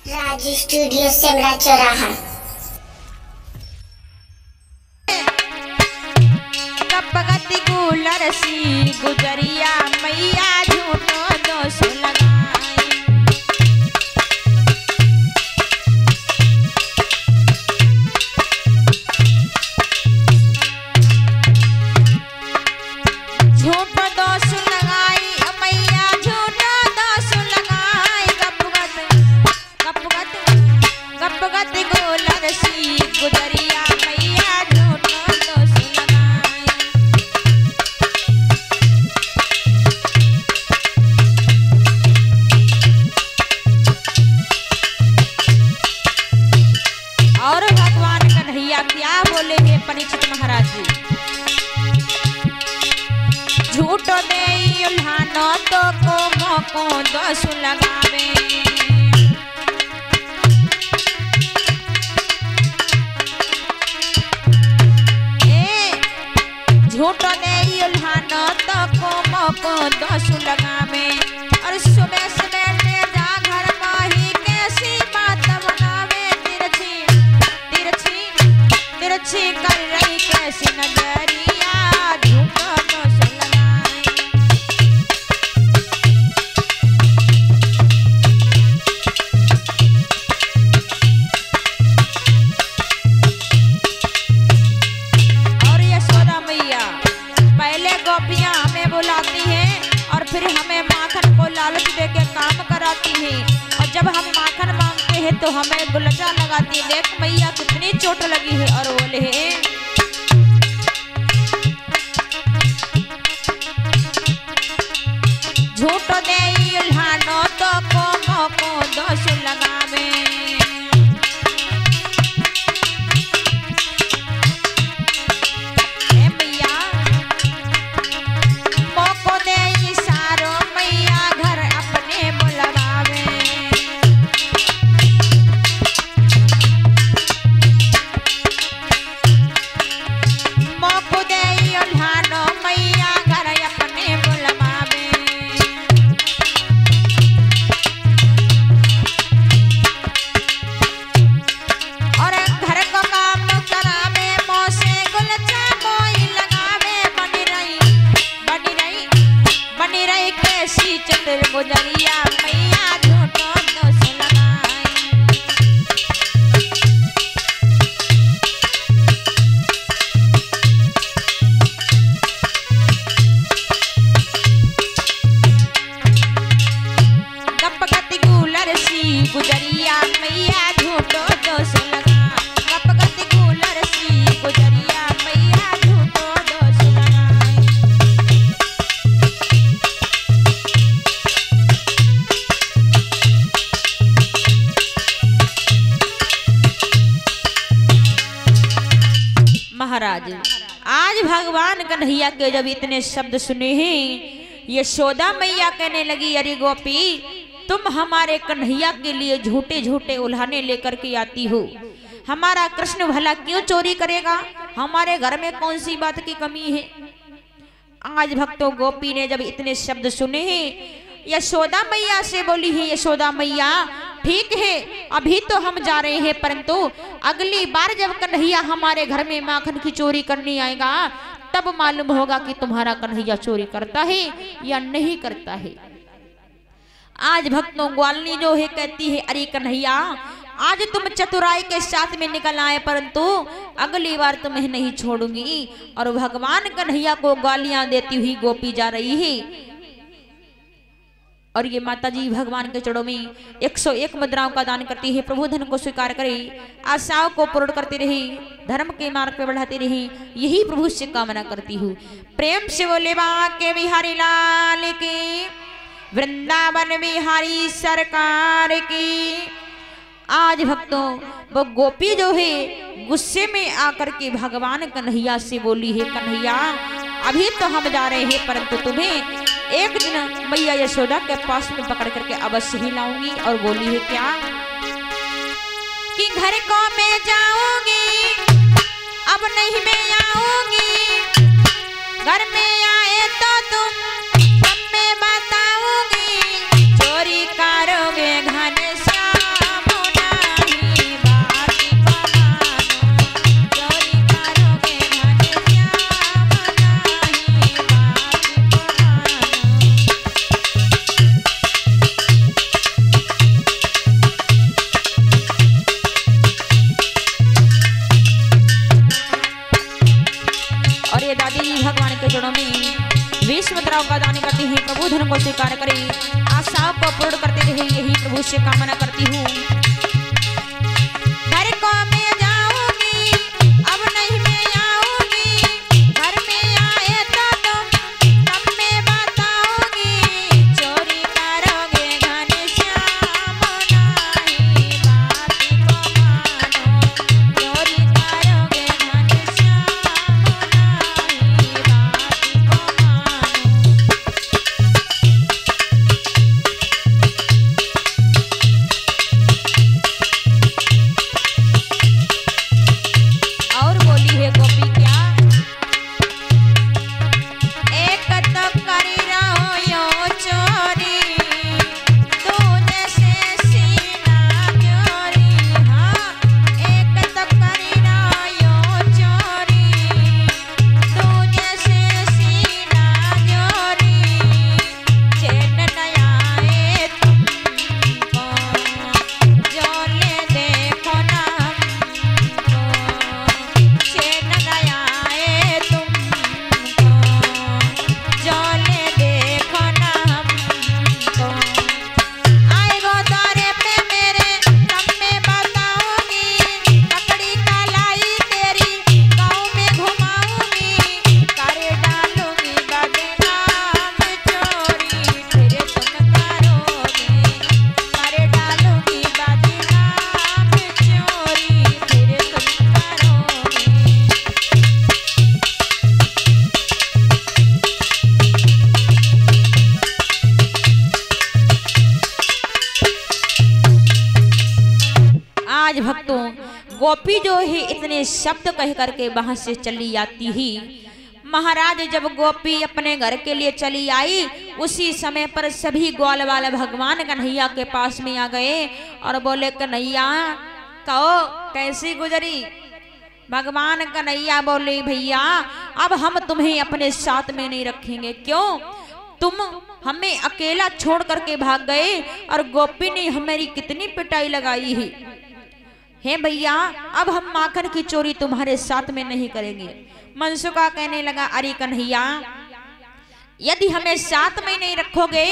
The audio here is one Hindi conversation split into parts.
राज स्टूडियो सिमरा चौराहा। कपगति गुलर सी गुजरिया मैया झूठो दोष लगाई। झूठो दोष लगाई मैया झूठो दोष लगाई। कपगत गुलर सी गुजरिया मैया झूठो दोष लगाई। और भगवान कन्हैया क्या बोले हैं परीक्षित महाराज जी। झूठो दे उल्हानो तो को मोको दोष लगावे। झूठो दे उल्हानो तो को मोको दोष लगावे। और सुबह सुबह जा घर माही कैसी बात बनावे। तिरछी कर रही कैसी नजरिया झूठो दोष लगाए। और यशोदा मैया पहले गोपियां हमें बुलाती हैं और फिर हमें माखन को लालच देके काम कराती हैं। और जब हम माखन मांगते हैं तो हमें गुलचा लगाती है। देख मैया कितनी चोट लगी है। और बोले है झूठो दे उल्हानो तो को मोको दोष लगावे। मैया मोको दे इशारो मैया घर अपने बुलवावे। मोको दे उल्हानो मैया घर अपने बुलवावे। और घर को काम करावे मोसे गुलचा कोई लगावे। बनी रही कैसी चतुर गुजरिया मैया झूठो दोष लगाई। कपगति गुलर सी गुजरिया मैया झूठो दोष लगा। कपगति गुलर सी गुजरिया मैया झूठो दोष लगाई। महाराज आज भगवान कन्हैया के जब इतने शब्द सुने हैं यशोदा मैया कहने लगी अरे गोपी तुम हमारे कन्हैया के लिए झूठे झूठे उल्हाने लेकर के आती हो। हमारा कृष्ण भला क्यों चोरी करेगा। हमारे घर में कौन सी बात की कमी है। आज भक्तों गोपी ने जब इतने शब्द सुने हैं यशोदा मैया से बोली है यशोदा मैया ठीक है अभी तो हम जा रहे हैं परंतु अगली बार जब कन्हैया हमारे घर में माखन की चोरी करने आएगा तब मालूम होगा कि तुम्हारा कन्हैया चोरी करता है या नहीं करता है। आज भक्तों ग्वालिनी जो है कहती है अरे कन्हैया आज तुम चतुराई के साथ में निकल आए परंतु अगली बार तुम्हें नहीं छोड़ूंगी। और भगवान कन्हैया को गालियां देती हुई गोपी जा रही है। और ये माता जी भगवान के चरणों में 101 मुद्राओं का दान करती है। प्रभु धन को स्वीकार करे आशाओं को पूर्ण करती रही धर्म के मार्ग पे बढ़ाती रही यही प्रभु से कामना करती हूँ। प्रेम से बोले बाके बिहारी लाल की वृंदावन बिहारी सरकार की। आज भक्तों वो गोपी जो है गुस्से में आकर के भगवान कन्हैया से बोली है कन्हैया अभी तो हम जा रहे हैं परंतु तुम्हें एक दिन मैया यशोदा के पास में पकड़ करके अवश्य ही लाऊंगी। और बोली है क्या कि घर को मैं जाऊंगी अब नहीं मैं आऊंगी। घर में आए तो तुम सब मैं बताऊंगी चोरी करोगे घनश्याम मुद्राओं का दान करती है प्रभु, धन को स्वीकार करे, आशाओं को पूर्ण करते रहे, यही प्रभु से कामना करती हूँ। घर को मैं जाऊंगी, अब नहीं मैं आऊंगी, घर में आए तो तुम तब मैं बताऊंगी, चोरी करोगे घनश्याम नहीं बात को मानो, चोरी करोगे घनश्याम नहीं बात को मानो। और बोली है गोपी क्या, एक तो करी रहो यो चोरी, दूजे से सीना जोरी, हाँ एक तो करी रहो यो चोरी, दूजे से सीना जोरी, चैन न आए तुमको, जो ले देखो ना हमको, चैन न आए तुमको, जो ले देखो ना हमको। आएगो द्वारे पे मेरे तब मैं बताऊंगी, पकड़ी कलाई तेरी गाँव में घुमाऊंगी, कर डालूंगी बदनाम चोरी, फिर तुम करोगे, कर डालूंगी बदनाम चोरी, फिर तुम करोगे। आज भक्तों गोपी जो है इतने शब्द कह करके वहां से चली आती ही। महाराज जब गोपी अपने घर के लिए चली आई, उसी समय पर सभी ग्वाल वाले भगवान कन्हैया के पास में आ गए और बोले कन्हैया कहो कैसी गुजरी। भगवान कन्हैया बोले भैया अब हम तुम्हें अपने साथ में नहीं रखेंगे, क्यों तुम हमें अकेला छोड़ करके भाग गए और गोपी ने हमारी कितनी पिटाई लगाई है भैया, अब हम माखन की चोरी तुम्हारे साथ में नहीं करेंगे। मनसुखा कहने लगा अरे कन्हैया यदि हमें साथ में नहीं रखोगे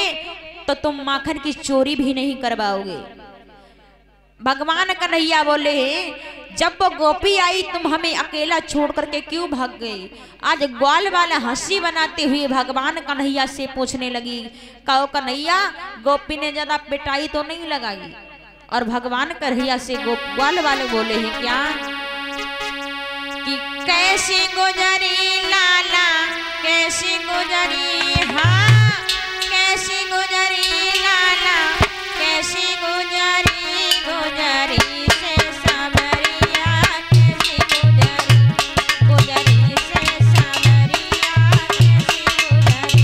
तो तुम माखन की चोरी भी नहीं करवाओगे। भगवान कन्हैया बोले जब वो गोपी आई तुम हमें अकेला छोड़ करके क्यों भाग गए। आज ग्वाल वाला हंसी बनाते हुए भगवान कन्हैया से पूछने लगी कहो कन्हैया गोपी ने ज्यादा पिटाई तो नहीं लगाई। और भगवान कन्हैया से ग्वाल वाले बोले हैं क्या कि कैसी गुजरी लाला कैसी गुजरी, हाँ कैसी गुजरी लाला कैसी गुजरी, गुजरी से सावरिया कैसी गुजरी, गुजरी से सावरिया कैसी गुजरी।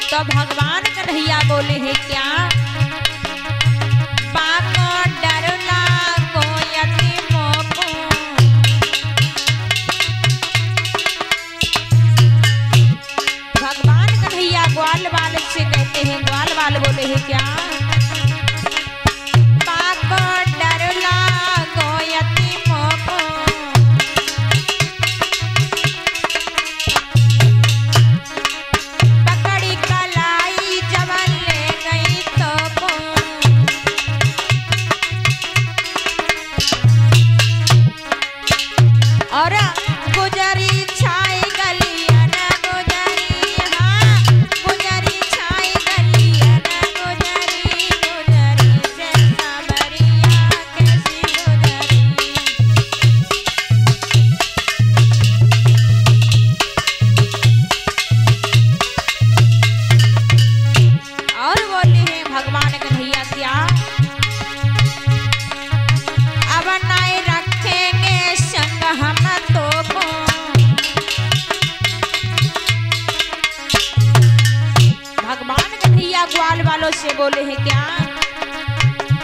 तो भगवान कन्हैया बोले हैं क्या पाको डरना को यतीमों को, भगवान कन्हैया ग्वाल वाले से कहते हैं, ग्वाल वाले बोले हैं क्या पाको डरना को यतीमों को, और गुजरी छाई गलिया न गुजरी, हाँ गुजरी छाई गलिया न गुजरी, गुजरी से सावरिया कैसी गुजरी। और बोले हैं भगवान बोले हैं क्या,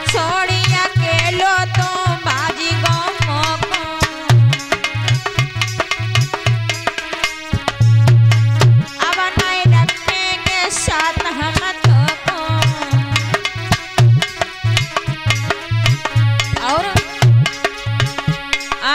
छोड़िया के लो तो बाजी गो को, अब नहीं रखेंगे साथ हम तो को। और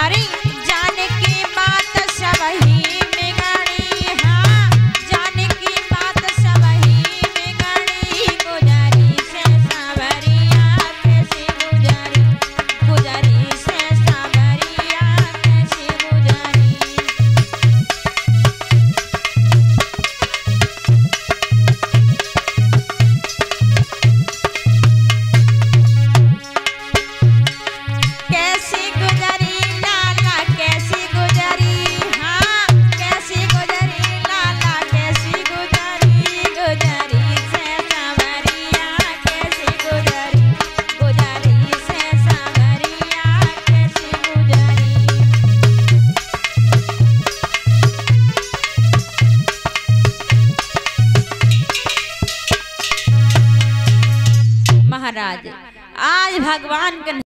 अरे जाने की बात सब ही बिगड़ी, हाँ जाने की बात सब ही बिगड़ी, गुजारी से सावरिया कैसी गुजारी, गुजारी से सावरिया कैसी गुजारी। कैसी गुजारी लाला कैसी गुजारी, हाँ कैसी गुजारी लाला कैसी गुजारी, गुजारी से सावरिया कैसी गुजारी, गुजारी से सावरिया कैसी गुजारी। महाराज आज भगवान के